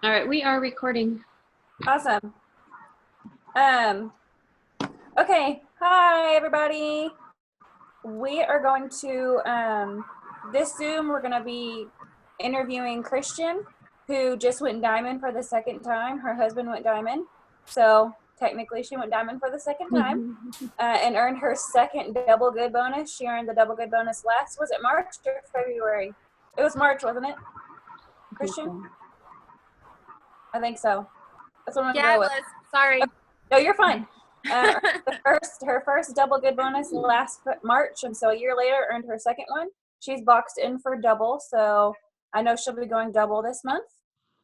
All right, we are recording. Awesome. Okay. Hi, everybody. We are going to, this Zoom, we're going to be interviewing Christian, who just went diamond for the second time. Her husband went diamond. So technically she went diamond for the second time and earned her second double good bonus. She earned the double good bonus was it March or February? It was March, wasn't it, Christian? I think so. That's what I'm going to go with. Yeah, it was. Sorry. No, you're fine. Her first double good bonus last March, and so a year later earned her second one. She's boxed in for double, so I know she'll be going double this month.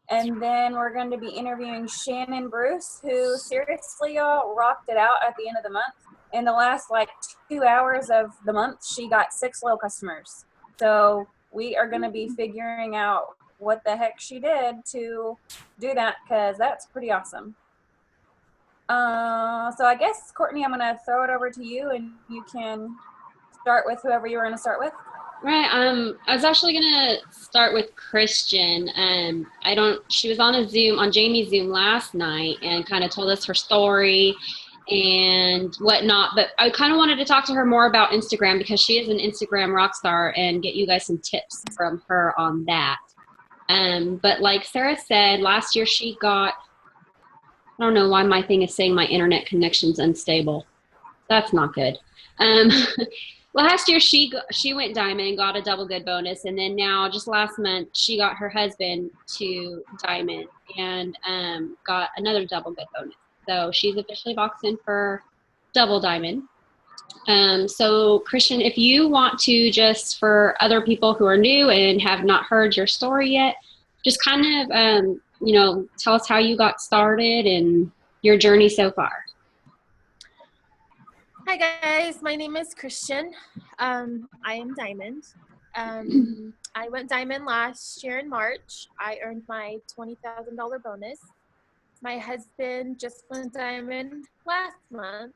And then we're going to be interviewing Shannon Bruce, who seriously, y'all, rocked it out at the end of the month. In the last 2 hours of the month, she got 6 loyal customers. So we are going to be figuring out what the heck she did to do that, because that's pretty awesome. So I guess, Courtney, I'm going to throw it over to you, and you can start with whoever you were going to start with. Right. I was actually gonna start with Christian. She was on Jamie's Zoom last night and kind of told us her story and whatnot. But I kind of wanted to talk to her more about Instagram because she is an Instagram rock star and get you guys some tips from her on that. But like Sarah said, last year she got, I don't know why my thing is saying my internet connection's unstable. That's not good. Last year she went diamond and got a double good bonus, and then now just last month she got her husband to diamond and got another double good bonus. So she's officially boxed in for double diamond. So Christian, if you want to, just for other people who are new and have not heard your story yet, just kind of tell us how you got started and your journey so far. Hi guys, my name is Christian. I am diamond. I went diamond last year in March. I earned my $20,000 bonus. My husband just went diamond last month.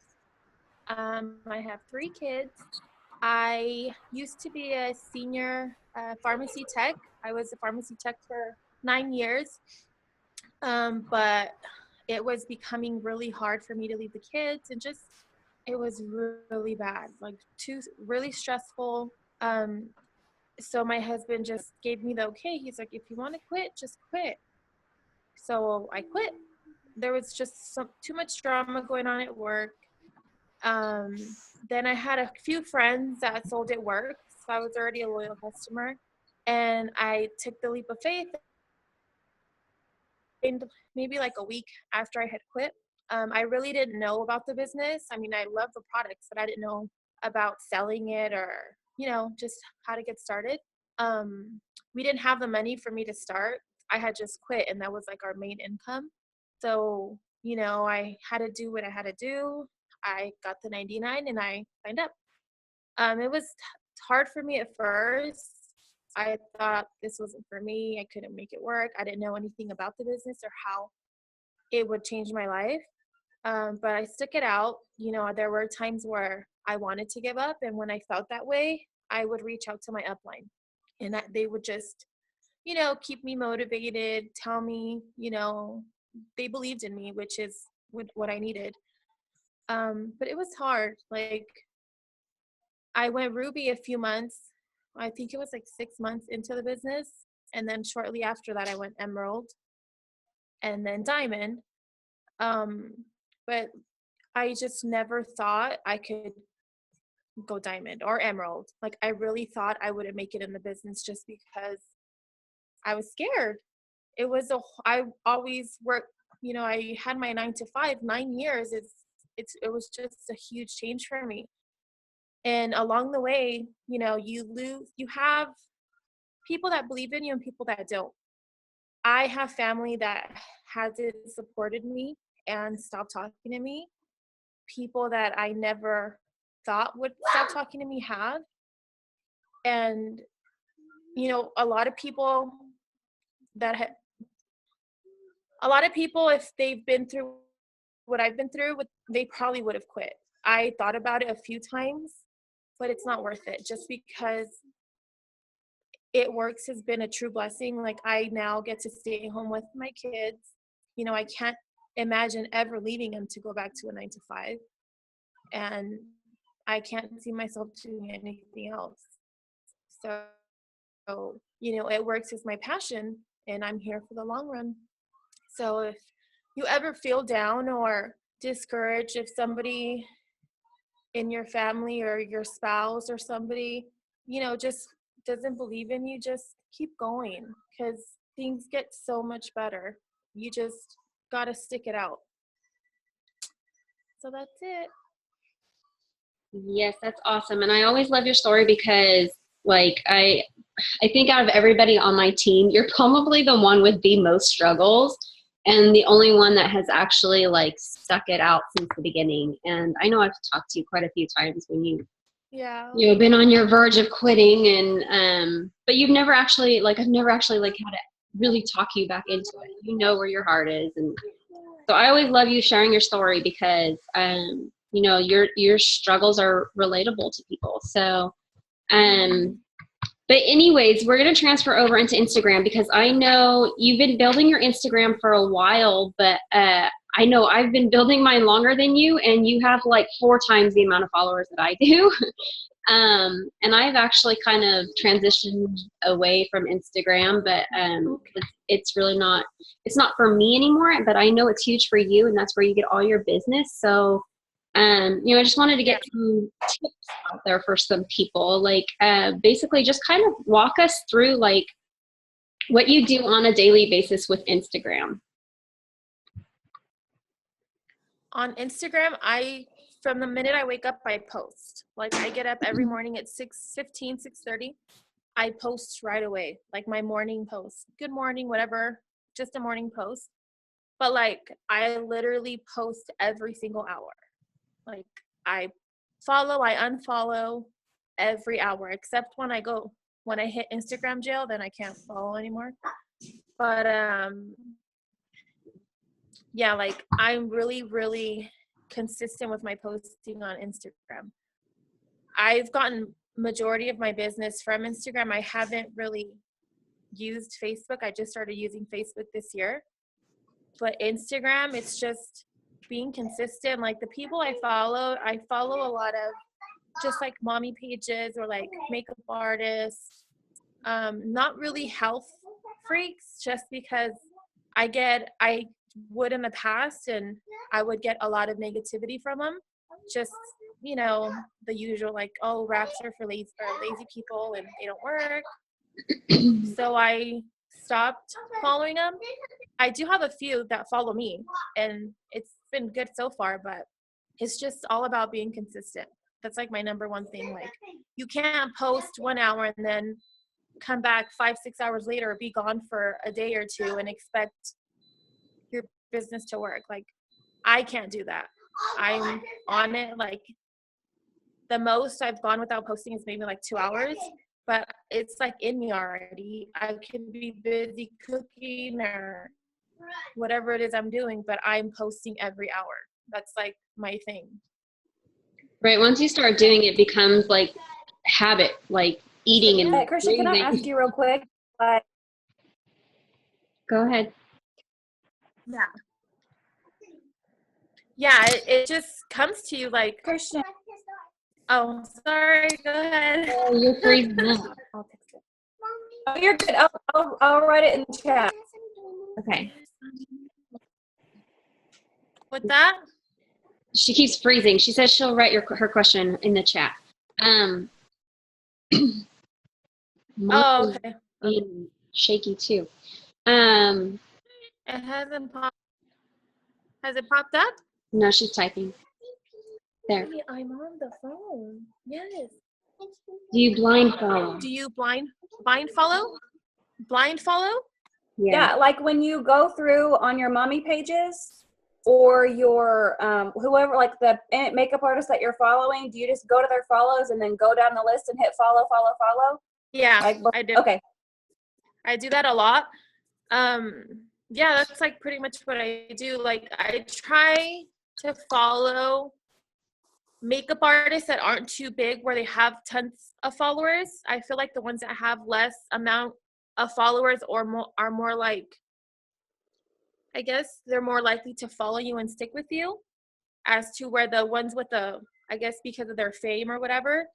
I have 3 kids. I used to be a senior pharmacy tech. I was a pharmacy tech for 9 years, but it was becoming really hard for me to leave the kids, and it was really bad, really stressful. So my husband just gave me the okay. He's like, if you want to quit, just quit. So I quit. There was just too much drama going on at work. Then I had a few friends that sold at work, so I was already a loyal customer, and I took the leap of faith. And maybe a week after I had quit, I really didn't know about the business. I mean, I love the products, but I didn't know about selling it or, just how to get started. We didn't have the money for me to start. I had just quit, and that was our main income. So, I had to do what I had to do. I got the 99 and I signed up. It was hard for me at first. I thought this wasn't for me. I couldn't make it work. I didn't know anything about the business or how it would change my life. But I stuck it out. There were times where I wanted to give up. And when I felt that way, I would reach out to my upline. And they would just, keep me motivated, tell me, they believed in me, which is what I needed. But it was hard. I went Ruby a few months. I think it was 6 months into the business. And then shortly after that, I went Emerald and then Diamond. But I just never thought I could go Diamond or Emerald. I really thought I wouldn't make it in the business just because I was scared. I always worked, I had my 9 to 5, 9 years. It was just a huge change for me. And along the way, you have people that believe in you and people that don't. I have family that hasn't supported me and stopped talking to me. People that I never thought would stop talking to me have. And, a lot of people if they've been through what I've been through, they probably would have quit. I thought about it a few times, but it's not worth it just because It Works has been a true blessing. Like, I now get to stay home with my kids. You know, I can't imagine ever leaving them to go back to a 9 to 5. And I can't see myself doing anything else. So, you know, It Works is my passion, and I'm here for the long run. So if you ever feel down or discouraged, if somebody in your family or your spouse or somebody, you know, just doesn't believe in you, just keep going, because things get so much better. You just got to stick it out. So that's it. Yes, that's awesome. And I always love your story because like I think out of everybody on my team, you're probably the one with the most struggles and the only one that has actually like stuck it out since the beginning. And I know I've talked to you quite a few times when you've been on your verge of quitting, and but you've never actually like I've never actually like had to really talk you back into it. You know where your heart is, and so I always love you sharing your story because you know your struggles are relatable to people. So but anyways, we're going to transfer over into Instagram because I know you've been building your Instagram for a while, but I know I've been building mine longer than you, and you have like 4 times the amount of followers that I do. And I've actually kind of transitioned away from Instagram, but it's really not, it's not for me anymore, but I know it's huge for you, and that's where you get all your business. So you know, I just wanted to get some tips out there for some people, like basically just kind of walk us through like what you do on a daily basis with Instagram. On Instagram, from the minute I wake up, I post. Like, I get up every morning at 6:15, 6:30. I post right away, like my morning post. Good morning, whatever, just a morning post. But like, I literally post every single hour. Like, I follow, I unfollow every hour, except when I hit Instagram jail, then I can't follow anymore. But yeah, like, I'm really, really consistent with my posting on Instagram. I've gotten majority of my business from Instagram. I haven't really used Facebook. I just started using Facebook this year. But Instagram, it's just being consistent. Like, the people I follow a lot of just like mommy pages or like makeup artists, not really health freaks, just because I would in the past, and I would get a lot of negativity from them. Just, you know, the usual, like, oh, wraps are for lazy people and they don't work. So I stopped following them. I do have a few that follow me, and it's been good so far, but it's just all about being consistent. That's like my number one thing. Like, you can't post 1 hour and then come back 5-6 hours later, or be gone for a day or two and expect your business to work. Like, I can't do that. I'm on it. Like, the most I've gone without posting is maybe like 2 hours, but it's like in me already. I can be busy cooking or whatever it is I'm doing, but I'm posting every hour. That's like my thing. Right. Once you start doing it, becomes like habit, like eating and Christian, can I ask you real quick? Go ahead. Yeah, it just comes to you like, Christian. Oh, sorry. Go ahead. Oh, you're freezing up. I'll text it. Oh, you're good. I'll write it in the chat. Okay. With that? She keeps freezing. She says she'll write her question in the chat. Oh, okay. Being shaky too. It hasn't popped. Has it popped up? No, she's typing. There. I'm on the phone. Yes. Do you blind follow? Do you blind follow? Blind follow? Yeah, like when you go through on your mommy pages or your whoever, like the makeup artist that you're following, do you just go to their follows and then go down the list and hit follow? Yeah, like, I do. Okay. I do that a lot. Yeah, that's like pretty much what I do. Like, I try to follow makeup artists that aren't too big where they have tons of followers. I feel like the ones that have less amount of followers are more like, I guess they're more likely to follow you and stick with you, as to where the ones with the, I guess because of their fame or whatever,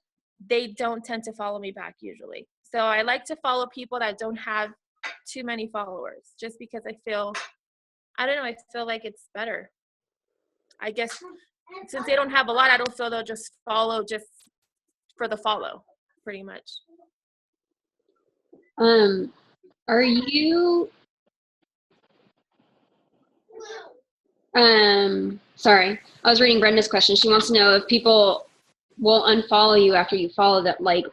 they don't tend to follow me back usually. So I like to follow people that don't have too many followers, just because I feel, I don't know, I feel like it's better. I guess since they don't have a lot, I don't feel they'll just follow just for the follow, pretty much. Are you, sorry, I was reading Brenda's question. She wants to know if people will unfollow you after you follow them. Like,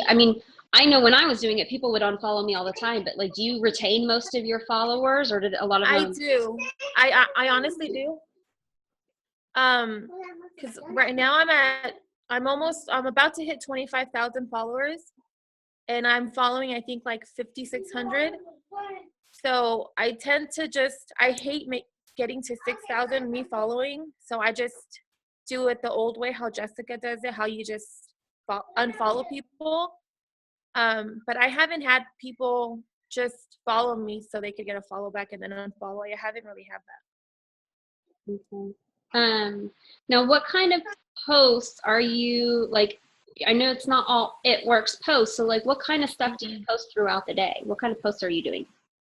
I mean, I know when I was doing it, people would unfollow me all the time, but like, do you retain most of your followers, or did a lot of them? I do. I honestly do. Because right now I'm about to hit 25,000 followers, and I'm following, I think, like 5,600. So I tend to I hate getting to 6,000 me following. So I just do it the old way, how Jessica does it, how you just unfollow people. But I haven't had people just follow me so they could get a follow back and then unfollow. I haven't really had that. Okay. Now what kind of posts are you, like, I know it's not all It Works posts, so like what kind of stuff do you post throughout the day? What kind of posts are you doing?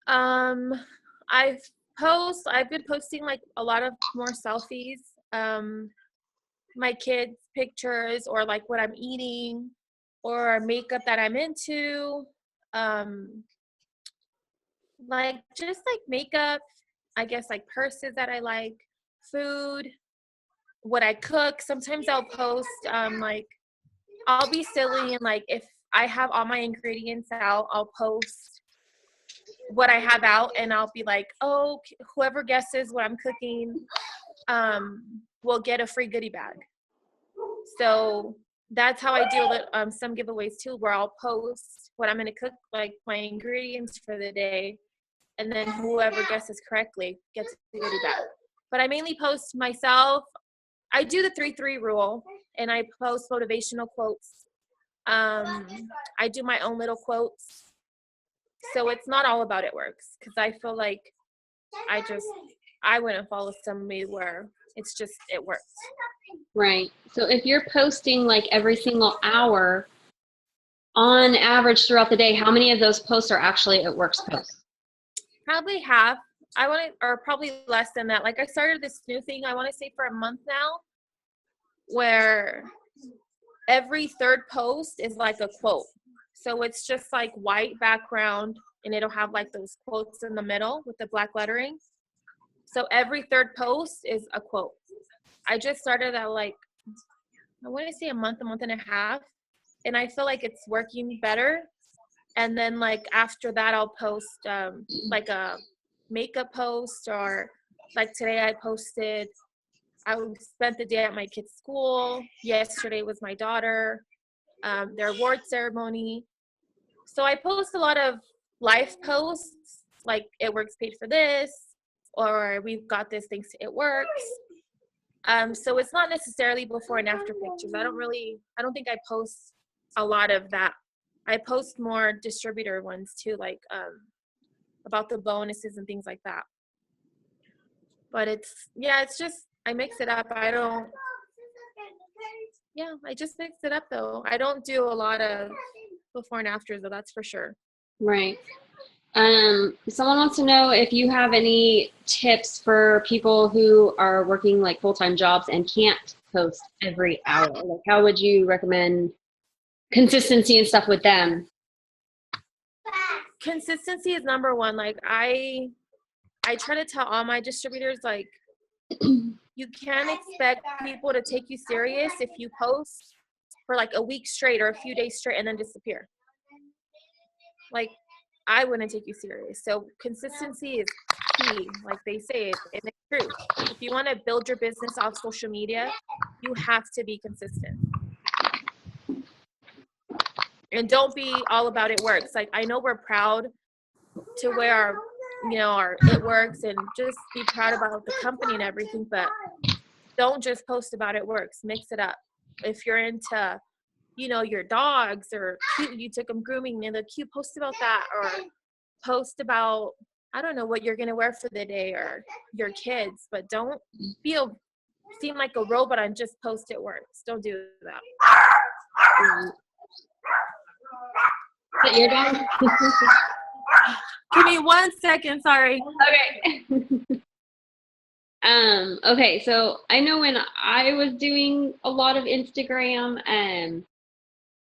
I've been posting like a lot of more selfies, my kids' pictures, or like what I'm eating, or makeup that I'm into, like just like makeup, I guess, like purses that I like, food, what I cook. Sometimes I'll post like, I'll be silly, and like if I have all my ingredients out, I'll post what I have out, and I'll be like, oh, whoever guesses what I'm cooking will get a free goodie bag. So that's how I deal with some giveaways too, where I'll post what I'm going to cook, like my ingredients for the day, and then whoever guesses correctly gets the goodie bag. But I mainly post myself. I do the 3-3 rule, and I post motivational quotes. I do my own little quotes. So it's not all about It Works, because I feel like I wouldn't follow somebody where it's just It Works. Right. So if you're posting like every single hour, on average throughout the day, how many of those posts are actually It Works posts? Probably half. Or probably less than that. Like I started this new thing, I want to say for a month now, where every third post is like a quote. So it's just like white background, and it'll have like those quotes in the middle with the black lettering. So every third post is a quote. I just started at like, I want to say a month and a half, and I feel like it's working better. And then like after that, I'll post like a makeup post, or like today I spent the day at my kid's school. Yesterday was my daughter, their award ceremony. So I post a lot of life posts, like It Works paid for this, or we've got this thanks to It Works. So it's not necessarily before and after pictures. I don't think I post a lot of that. I post more distributor ones too, like about the bonuses and things like that. But it's just, I mix it up. I just mix it up though. I don't do a lot of before and afters though, that's for sure. Right. Someone wants to know if you have any tips for people who are working like full-time jobs and can't post every hour. Like, how would you recommend consistency and stuff with them? Consistency is number one. Like I try to tell all my distributors, like, you can't expect people to take you serious if you post for like a week straight or a few days straight and then disappear. Like, I wouldn't take you serious. So consistency is key, like they say it, and it's true. If you want to build your business off social media, you have to be consistent. And don't be all about It Works. Like, I know we're proud to wear our It Works and just be proud about the company and everything, but Don't just post about it works. Mix it up. If you're into, you know, your dogs or cute, you took them grooming and they're cute, post about that, or post about, I don't know, what you're going to wear for the day or your kids, but don't seem like a robot and just post it works. Don't do that. Is that your dog? Give me 1 second. Sorry. Okay. Okay, so I know when I was doing a lot of Instagram,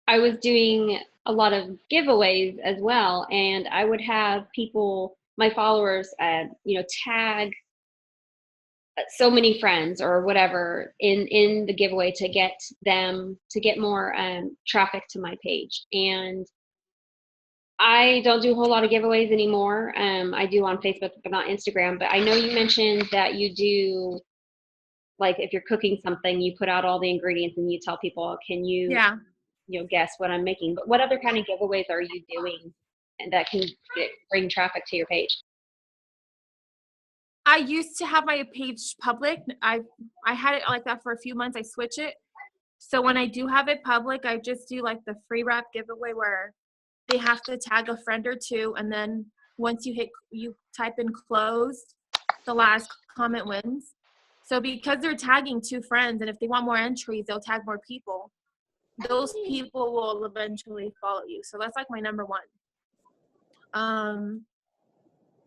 I was doing a lot of giveaways as well, and I would have people, my followers, tag so many friends or whatever in the giveaway to get more traffic to my page. And I don't do a whole lot of giveaways anymore. I do on Facebook, but not Instagram. But I know you mentioned that you do, like, if you're cooking something, you put out all the ingredients and you tell people, can you, guess what I'm making? But what other kind of giveaways are you doing and that can bring traffic to your page? I used to have my page public. I had it like that for a few months. I switch it. So when I do have it public, I just do like the free wrap giveaway where they have to tag a friend or two, and then once you type in closed, the last comment wins. So because they're tagging 2 friends, and if they want more entries, they'll tag more people. Those people will eventually follow you. So that's like my number one.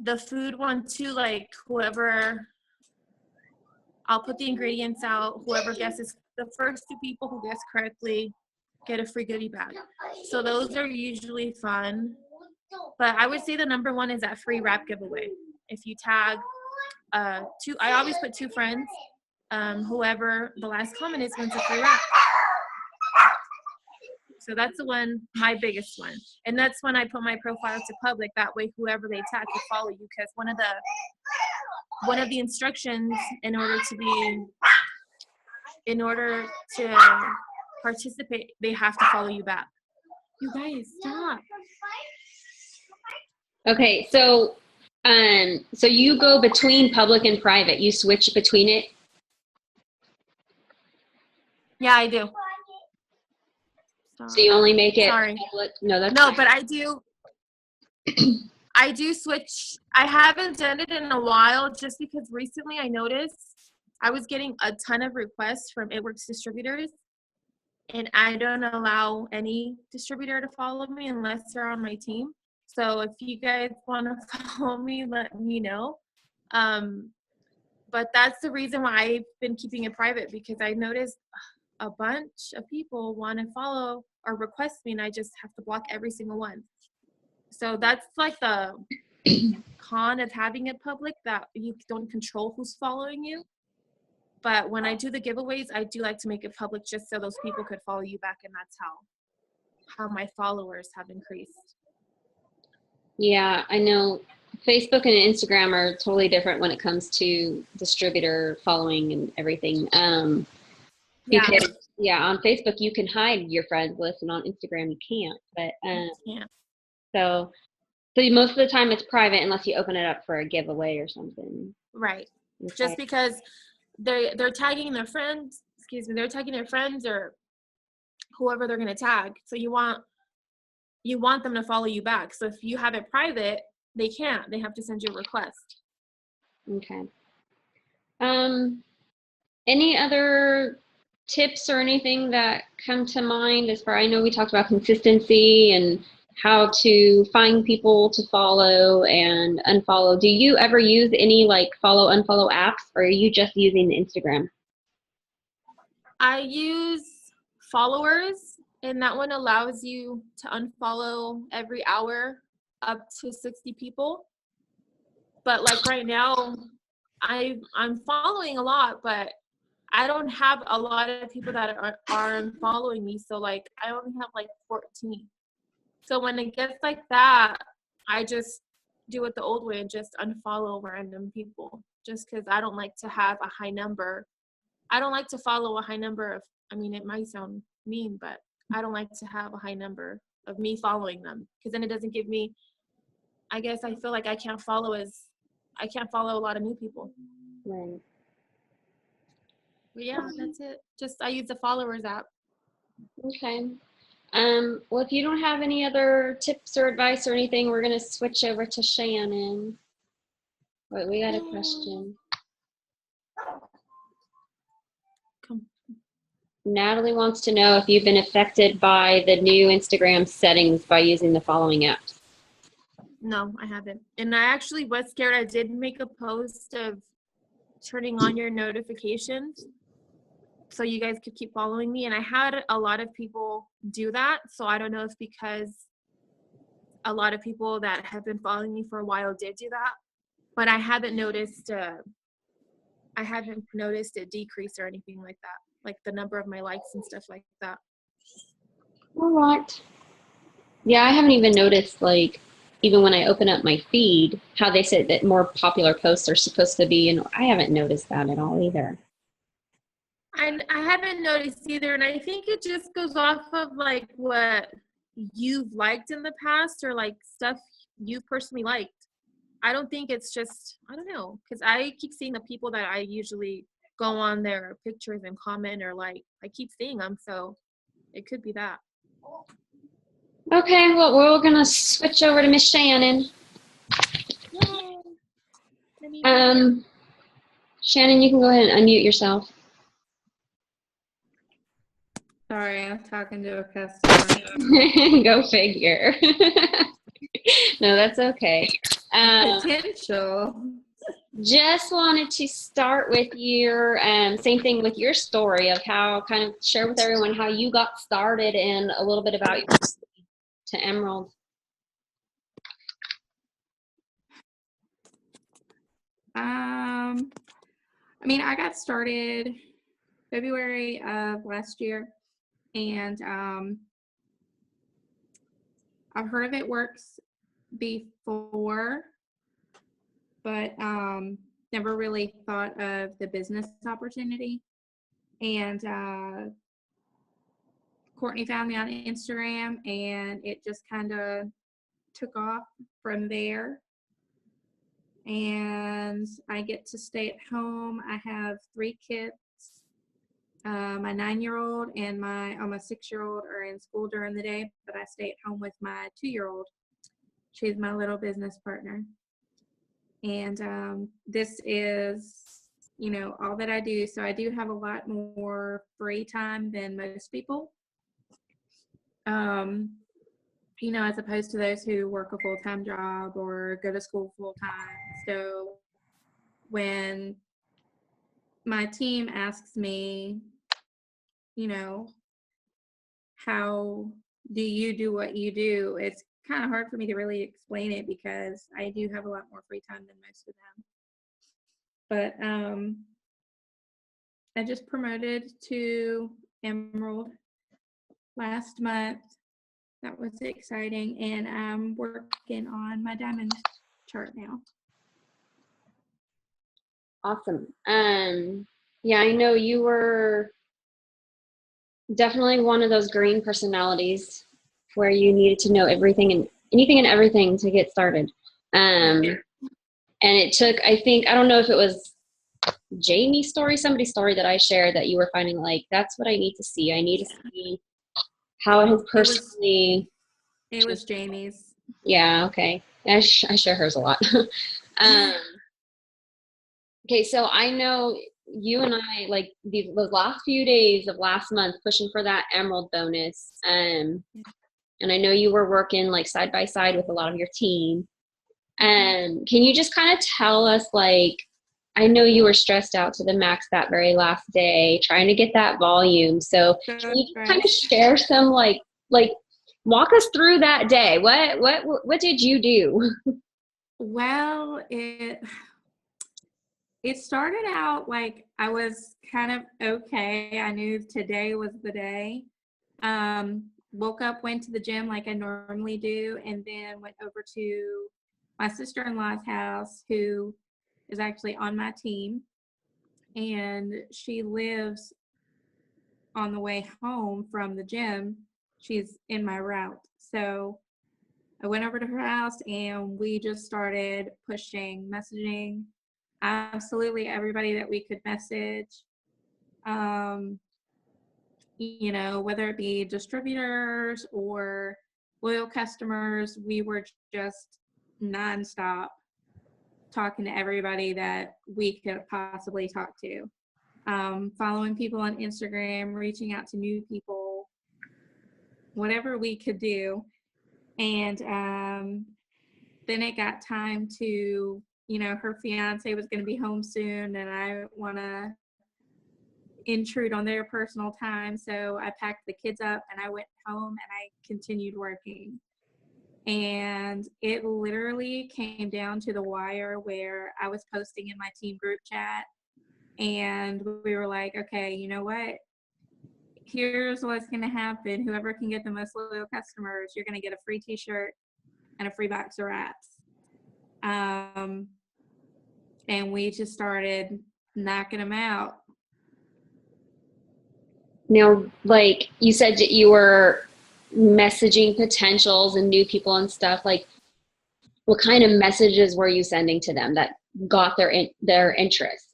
The food one too, like whoever, I'll put the ingredients out. Whoever guesses, the first 2 people who guess correctly get a free goodie bag. So those are usually fun. But I would say the number one is that free wrap giveaway. If you tag 2, I always put 2 friends. Whoever the last comment is wins a free wrap. So that's the one, my biggest one. And that's when I put my profile to public. That way, whoever they tag will follow you. Because one of the instructions in order to participate, they have to follow you back. You guys, stop. Okay, so you go between public and private. You switch between it? Yeah, I do. So you only make it public? No, but I do. I do switch. I haven't done it in a while just because recently I noticed I was getting a ton of requests from It Works distributors, and I don't allow any distributor to follow me unless they're on my team. So if you guys want to follow me, let me know. But that's the reason why I've been keeping it private, because I noticed a bunch of people want to follow or request me, and I just have to block every single one. So that's like the con of having it public, that you don't control who's following you. But when I do the giveaways, I do like to make it public just so those people could follow you back, and that's how my followers have increased. Yeah, I know Facebook and Instagram are totally different when it comes to distributor following and everything. On Facebook you can hide your friends list, and on Instagram you can't. But so most of the time it's private unless you open it up for a giveaway or something. Right. Okay. Just because they're tagging their friends. They're tagging their friends or whoever they're gonna tag. So you want them to follow you back. So if you have it private, they can't. They have to send you a request. Okay. Any other tips or anything that come to mind I know we talked about consistency and how to find people to follow and unfollow. Do you ever use any like follow, unfollow apps, or are you just using Instagram? I use followers, and that one allows you to unfollow every hour up to 60 people. But like right now, I'm following a lot, but I don't have a lot of people that are unfollowing me. So like I only have like 14. So when it gets like that, I just do it the old way and just unfollow random people, just because I don't like to have a high number. I don't like to follow a high number of, it might sound mean, but I don't like to have a high number of me following them, because then it doesn't give me, I guess I feel like I can't follow a lot of new people. Right. But yeah, that's it. Just I use the followers app. Okay. Well, if you don't have any other tips or advice or anything, we're going to switch over to Shannon. Wait, we got a question. Natalie wants to know if you've been affected by the new Instagram settings by using the following apps. No, I haven't. And I actually was scared. I did make a post of turning on your notifications so you guys could keep following me. And I had a lot of people do that. So I don't know if because a lot of people that have been following me for a while did do that. But I haven't noticed a decrease or anything like that. Like the number of my likes and stuff like that. All right. Yeah, I haven't even noticed, like, even when I open up my feed, how they said that more popular posts are supposed to be, and I haven't noticed that at all either. And I haven't noticed either, and I think it just goes off of like what you've liked in the past or like stuff you personally liked. I don't think it's just, I don't know, because I keep seeing the people that I usually go on their pictures and comment or like, I keep seeing them, so it could be that. Okay, well, we're going to switch over to Miss Shannon. Shannon, you can go ahead and unmute yourself. Sorry, I'm talking to a customer. Go figure. No, that's okay. Potential. Just wanted to start with your same thing with your story of how, kind of share with everyone how you got started and a little bit about your to Emerald. I mean, I got started February of last year, and I've heard of it works before, but never really thought of the business opportunity. And Courtney found me on Instagram, and it just kind of took off from there. And I get to stay at home. I have 3 kids. My 9-year-old and my almost 6-year-old are in school during the day, but I stay at home with my 2-year-old. She's my little business partner. And this is, you know, all that I do. So I do have a lot more free time than most people. You know, as opposed to those who work a full-time job or go to school full-time. So when my team asks me, you know, how do you do what you do, it's kind of hard for me to really explain it because I do have a lot more free time than most of them. But I just promoted to Emerald last month. That was exciting, and I'm working on my diamond chart now. Awesome. Yeah, I know you were definitely one of those green personalities where you needed to know everything and anything and everything to get started. And it took, I think, I don't know if it was Jamie's story, somebody's story that I shared that you were finding like, that's what I need to see. I need to see how it has personally. It was Jamie's. Yeah, okay. I share hers a lot. Okay, so I know you and I, like the last few days of last month, pushing for that Emerald bonus. And I know you were working like side by side with a lot of your team. And can you just kind of tell us, like, I know you were stressed out to the max that very last day, trying to get that volume. So can you kind of share some like walk us through that day? What did you do? Well, it started out like I was kind of okay. I knew today was the day. Woke up, went to the gym like I normally do, and then went over to my sister-in-law's house, who is actually on my team, and she lives on the way home from the gym. She's in my route. So I went over to her house and we just started pushing, messaging absolutely everybody that we could message. You know, whether it be distributors or loyal customers, we were just nonstop talking to everybody that we could possibly talk to. Following people on Instagram, reaching out to new people, whatever we could do. And then it got time to, you know, her fiance was going to be home soon, and I want to intrude on their personal time. So I packed the kids up and I went home and I continued working. And it literally came down to the wire where I was posting in my team group chat, and we were like, okay, you know what? Here's what's going to happen. Whoever can get the most loyal customers, you're going to get a free t-shirt and a free box of wraps. And we just started knocking them out. Now, like you said that you were messaging potentials and new people and stuff, like what kind of messages were you sending to them that got their interest?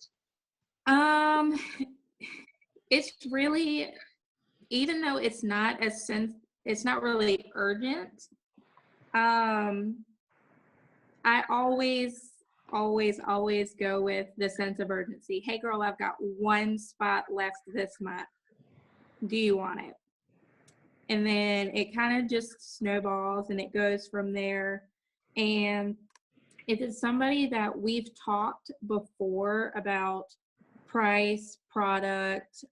It's really, even though it's not it's not really urgent, I always go with the sense of urgency. Hey girl, I've got one spot left this month. Do you want it? And then it kind of just snowballs and it goes from there. And if it's somebody that we've talked before about price, product,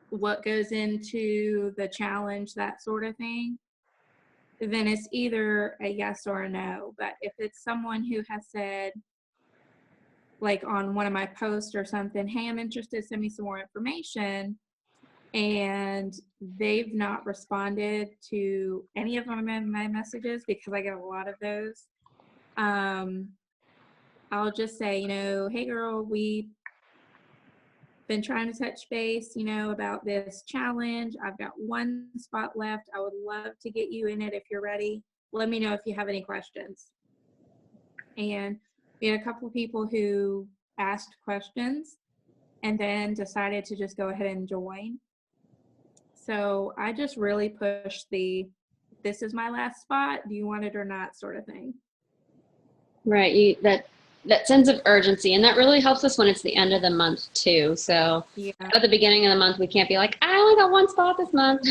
what goes into the challenge, that sort of thing, then it's either a yes or a no. But if it's someone who has said, like on one of my posts or something, hey, I'm interested, send me some more information, and they've not responded to any of my messages, because I get a lot of those, I'll just say, you know, hey girl, we've been trying to touch base, you know, about this challenge. I've got one spot left. I would love to get you in it if you're ready. Let me know if you have any questions. And we had a couple of people who asked questions and then decided to just go ahead and join. So I just really pushed this is my last spot, do you want it or not sort of thing. Right. That sense of urgency, and that really helps us when it's the end of the month too. So yeah, at the beginning of the month, we can't be like, I only got one spot this month.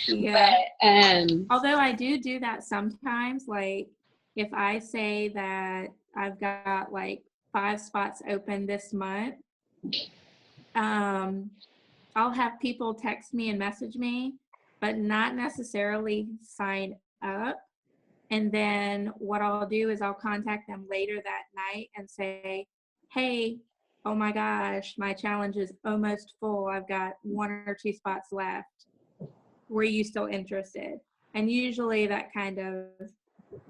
Yeah. But, although I do that sometimes, like if I say that I've got like 5 spots open this month, I'll have people text me and message me, but not necessarily sign up. And then what I'll do is I'll contact them later that night and say, hey, oh my gosh, my challenge is almost full. I've got 1 or 2 spots left. Were you still interested? And usually that kind of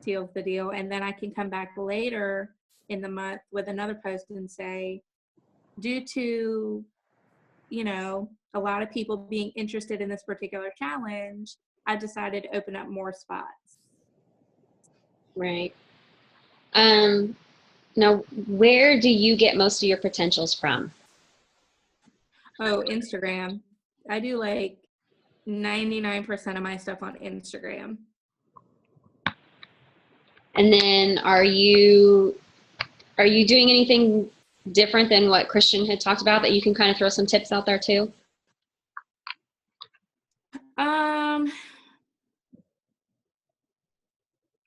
seals the deal. And then I can come back later in the month with another post and say, due to, you know, a lot of people being interested in this particular challenge, I decided to open up more spots. right. Now, where do you get most of your potentials from? Oh, Instagram. I do like 99% of my stuff on Instagram. And then are you doing anything different than what Christian had talked about that you can kind of throw some tips out there too?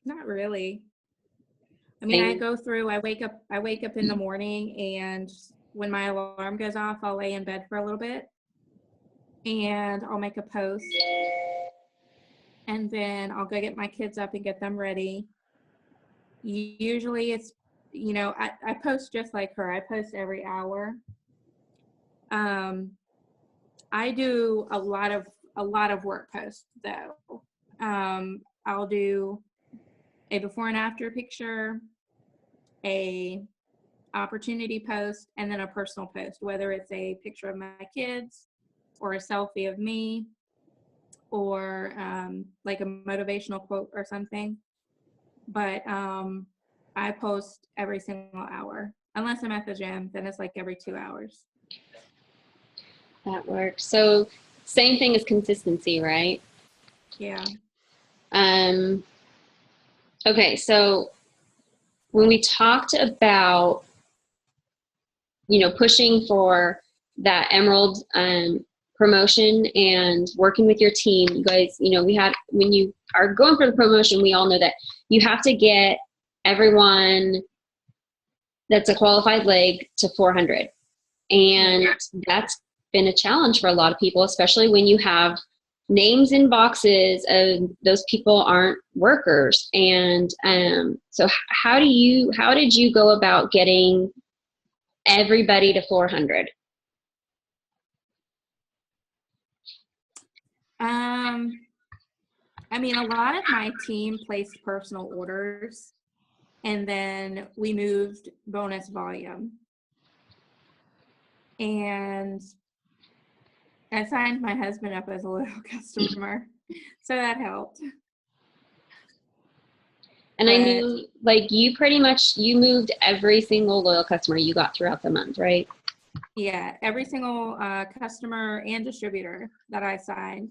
Not really. I mean, I wake up in the morning, and when my alarm goes off, I'll lay in bed for a little bit and I'll make a post, and then I'll go get my kids up and get them ready. Usually it's, you know, I post just like her. I post every hour. I do a lot of work posts though. I'll do a before and after picture, a opportunity post, and then a personal post, whether it's a picture of my kids or a selfie of me or like a motivational quote or something. But I post every single hour. Unless I'm at the gym, then it's like every 2 hours. That works. So same thing as consistency, right? Yeah. Um, okay, so when we talked about, pushing for that Emerald promotion and working with your team, you guys, when you are going for the promotion, we all know that you have to get everyone that's a qualified leg to 400. And that's been a challenge for a lot of people, especially when you have names in boxes of those people aren't workers. And so how did you go about getting everybody to 400? I mean, a lot of my team placed personal orders, and then we moved bonus volume. And I signed my husband up as a loyal customer, so that helped. And I knew, like, you moved every single loyal customer you got throughout the month, right? Yeah, every single customer and distributor that I signed,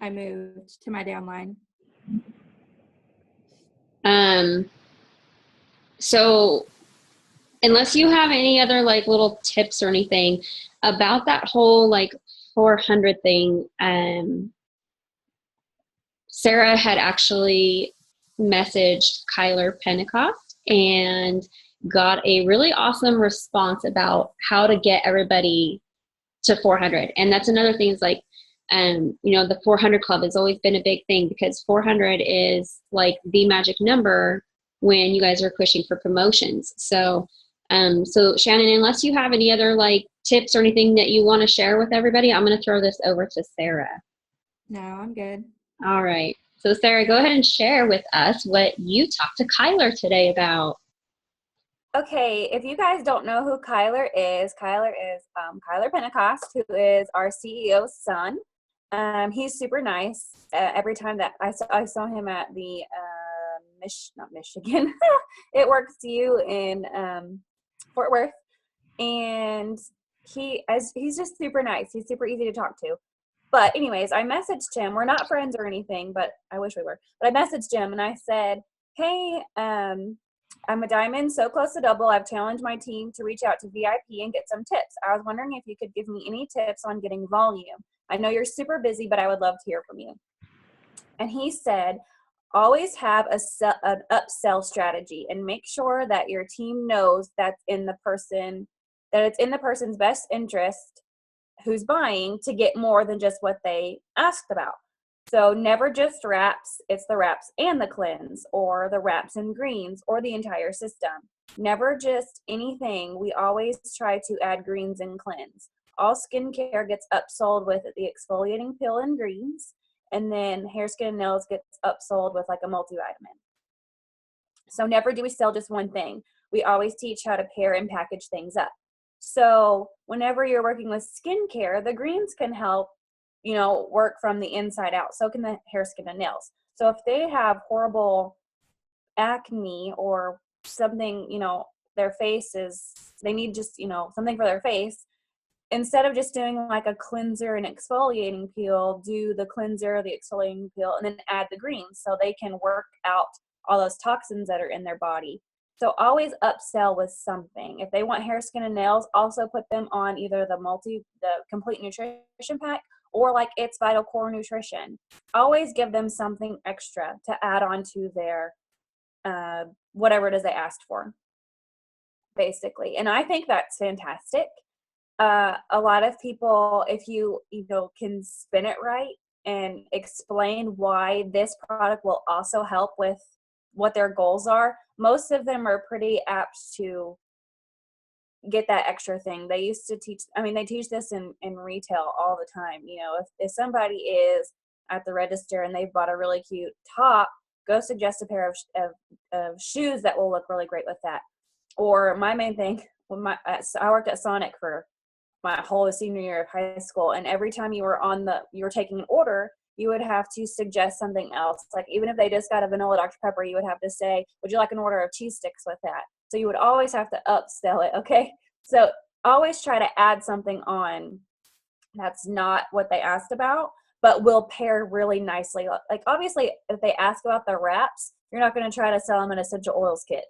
I moved to my downline. So unless you have any other like little tips or anything about that whole like 400 thing, Sarah had actually messaged Kyler Pentecost and got a really awesome response about how to get everybody to 400. And that's another thing is like, the 400 club has always been a big thing because 400 is like the magic number when you guys are pushing for promotions. So Shannon, unless you have any other like tips or anything that you want to share with everybody, I'm going to throw this over to Sarah. No, I'm good. All right. So Sarah, go ahead and share with us what you talked to Kyler today about. Okay, if you guys don't know who Kyler is Kyler Pentecost, who is our CEO's son. He's super nice. Every time that I saw him at the not Michigan, It Works You in Fort Worth, and he's just super nice. He's super easy to talk to. But anyways, I messaged him. We're not friends or anything, but I wish we were. But I messaged him and I said, hey, I'm a diamond, so close to double. I've challenged my team to reach out to VIP and get some tips. I was wondering if you could give me any tips on getting volume. I know you're super busy, but I would love to hear from you. And he said, always have an upsell strategy and make sure that your team knows that it's in the person's best interest who's buying to get more than just what they asked about. So never just wraps, it's the wraps and the cleanse, or the wraps and greens, or the entire system. Never just anything. We always try to add greens and cleanse. All skincare gets upsold with the exfoliating pill and greens, and then hair, skin, and nails gets upsold with like a multivitamin. So never do we sell just one thing. We always teach how to pair and package things up. So whenever you're working with skincare, the greens can help, work from the inside out. So can the hair, skin, and nails. So if they have horrible acne or something, their face they need just, something for their face, instead of just doing like a cleanser and exfoliating peel, do the cleanser, the exfoliating peel, and then add the greens so they can work out all those toxins that are in their body. So always upsell with something. If they want hair, skin, and nails, also put them on either the complete nutrition pack or like It's Vital Core Nutrition. Always give them something extra to add on to their whatever it is they asked for, basically. And I think that's fantastic. A lot of people, if you can spin it right and explain why this product will also help with what their goals are, most of them are pretty apt to get that extra thing. They used to teach, they teach this in retail all the time. If somebody is at the register and they've bought a really cute top, go suggest a pair of shoes that will look really great with that. Or my main thing, I worked at Sonic for my whole senior year of high school, and every time you were taking an order, you would have to suggest something else. Like even if they just got a vanilla Dr. Pepper, you would have to say, would you like an order of cheese sticks with that? So you would always have to upsell it, okay? So always try to add something on That's not what they asked about, but will pair really nicely. Like obviously, if they ask about the wraps, you're not going to try to sell them an essential oils kit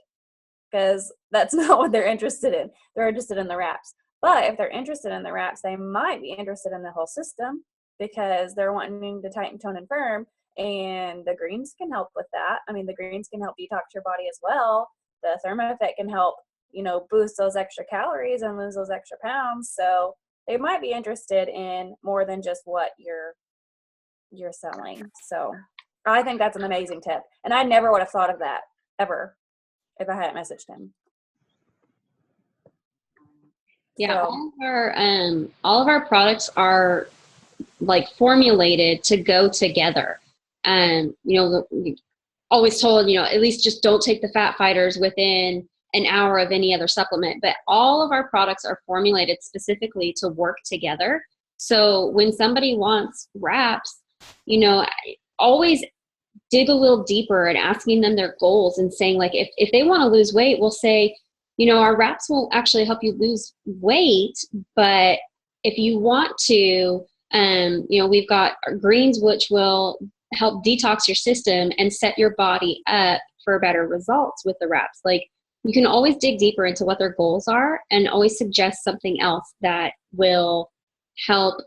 because that's not what they're interested in. They're interested in the wraps. But if they're interested in the wraps, they might be interested in the whole system because they're wanting to tighten, tone, and firm. And the greens can help with that. I mean, the greens can help detox your body as well. The thermofit can help, boost those extra calories and lose those extra pounds. So they might be interested in more than just what you're selling. So I think that's an amazing tip. And I never would have thought of that ever if I hadn't messaged him. Yeah, So, all of our products are like formulated to go together. And always told, at least just don't take the fat fighters within an hour of any other supplement. But all of our products are formulated specifically to work together. So when somebody wants wraps, always dig a little deeper and asking them their goals and saying, like, if they want to lose weight, we'll say, our wraps won't actually help you lose weight, but if you want to, we've got greens, which will help detox your system and set your body up for better results with the wraps. Like, you can always dig deeper into what their goals are and always suggest something else that will help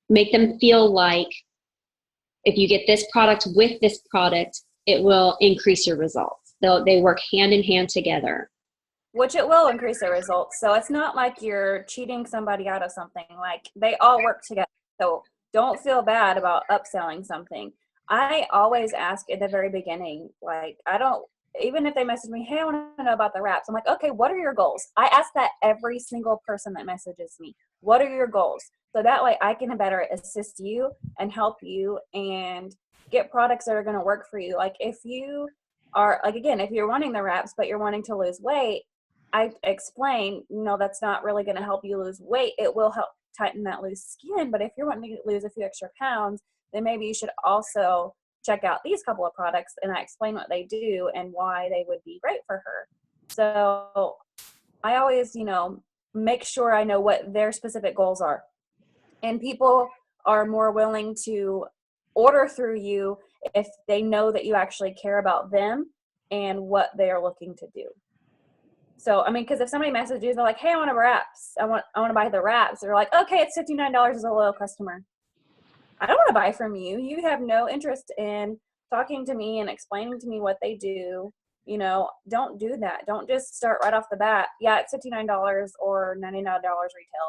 make them feel like if you get this product with this product, it will increase your results. They work hand in hand together. Which it will increase their results. So it's not like you're cheating somebody out of something. Like, they all work together. So don't feel bad about upselling something. I always ask at the very beginning, like, even if they message me, hey, I want to know about the wraps. I'm like, okay, what are your goals? I ask that every single person that messages me. What are your goals? So that way I can better assist you and help you and get products that are going to work for you. Like, if you are, like, again, if you're wanting the wraps, but you're wanting to lose weight, I explain, that's not really going to help you lose weight. It will help tighten that loose skin. But if you're wanting to lose a few extra pounds, then maybe you should also check out these couple of products. And I explain what they do and why they would be great for her. So I always, make sure I know what their specific goals are. And people are more willing to order through you if they know that you actually care about them and what they are looking to do. So, I mean, because if somebody messages, they're like, hey, I want wraps. I want to buy the wraps. They're like, okay, it's $59 as a loyal customer. I don't want to buy from you. You have no interest in talking to me and explaining to me what they do. Don't do that. Don't just start right off the bat. Yeah, it's $59 or $99 retail,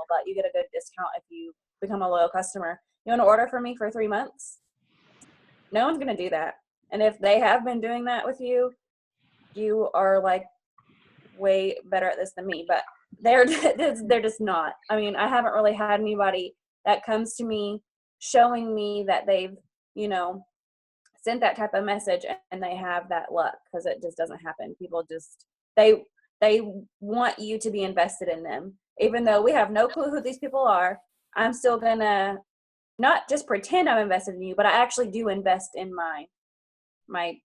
but you get a good discount if you become a loyal customer. You want to order from me for 3 months? No one's going to do that. And if they have been doing that with you, you are like way better at this than me, but they're just not. I mean, I haven't really had anybody that comes to me showing me that they've, sent that type of message and they have that luck, because it just doesn't happen. People just, they want you to be invested in them. Even though we have no clue who these people are, I'm still gonna not just pretend I'm invested in you, but I actually do invest in my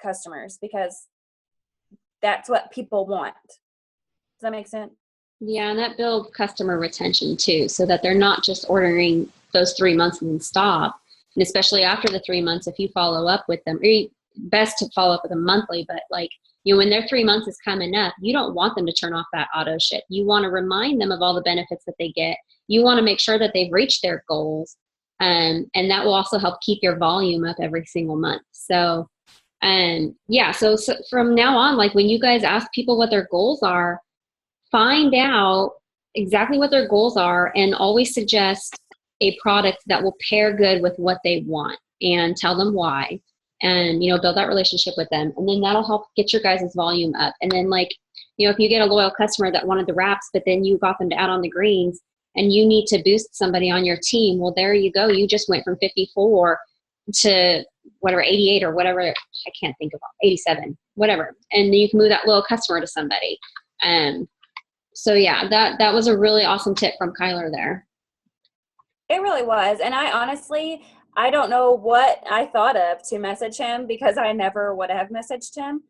customers, because that's what people want. Does that make sense? Yeah, and that builds customer retention too, so that they're not just ordering those 3 months and then stop. And especially after the 3 months, if you follow up with them, best to follow up with them monthly, but like, when their 3 months is coming up, you don't want them to turn off that auto ship. You want to remind them of all the benefits that they get. You want to make sure that they've reached their goals. And that will also help keep your volume up every single month. So, so from now on, like, when you guys ask people what their goals are, find out exactly what their goals are and always suggest a product that will pair good with what they want, and tell them why, and, build that relationship with them. And then that'll help get your guys' volume up. And then, like, if you get a loyal customer that wanted the wraps, but then you got them to add on the greens and you need to boost somebody on your team, well, there you go. You just went from 54 to whatever, 88 or whatever. I can't think of 87, whatever. And then you can move that loyal customer to somebody. So yeah, that was a really awesome tip from Kyler there. It really was. And I don't know what I thought of to message him, because I never would have messaged him.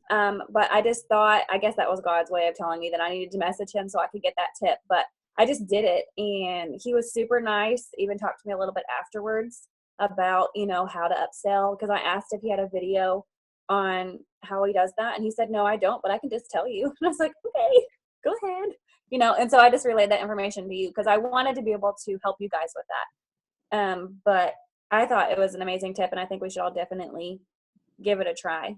But I just thought, I guess that was God's way of telling me that I needed to message him so I could get that tip. But I just did it, and he was super nice, even talked to me a little bit afterwards about, you know, how to upsell, because I asked if he had a video on how he does that, and he said, no, I don't, but I can just tell you. And I was like, okay, go ahead. You know, and so I just relayed that information to you because I wanted to be able to help you guys with that. But I thought it was an amazing tip, and I think we should all definitely give it a try.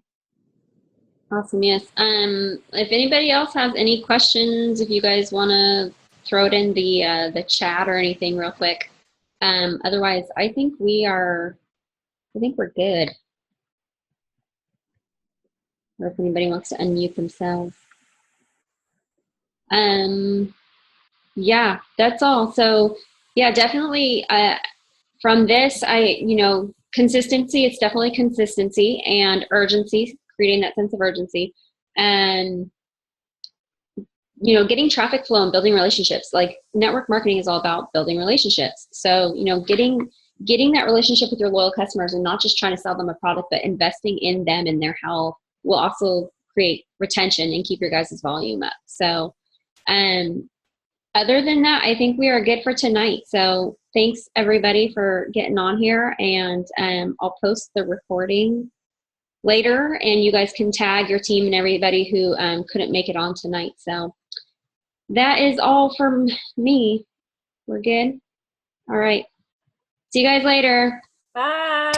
Awesome. Yes. If anybody else has any questions, if you guys want to throw it in the chat or anything real quick. Otherwise, I think we're good. Or if anybody wants to unmute themselves. Yeah, that's all. So yeah, definitely from this, consistency, it's definitely consistency and urgency, creating that sense of urgency, and getting traffic flow and building relationships. Like, network marketing is all about building relationships. So, getting that relationship with your loyal customers and not just trying to sell them a product, but investing in them and their health will also create retention and keep your guys' volume up. So, other than that, I think we are good for tonight. So thanks everybody for getting on here, and I'll post the recording later, and you guys can tag your team and everybody who couldn't make it on tonight. So that is all from me. We're good. All right. See you guys later. Bye.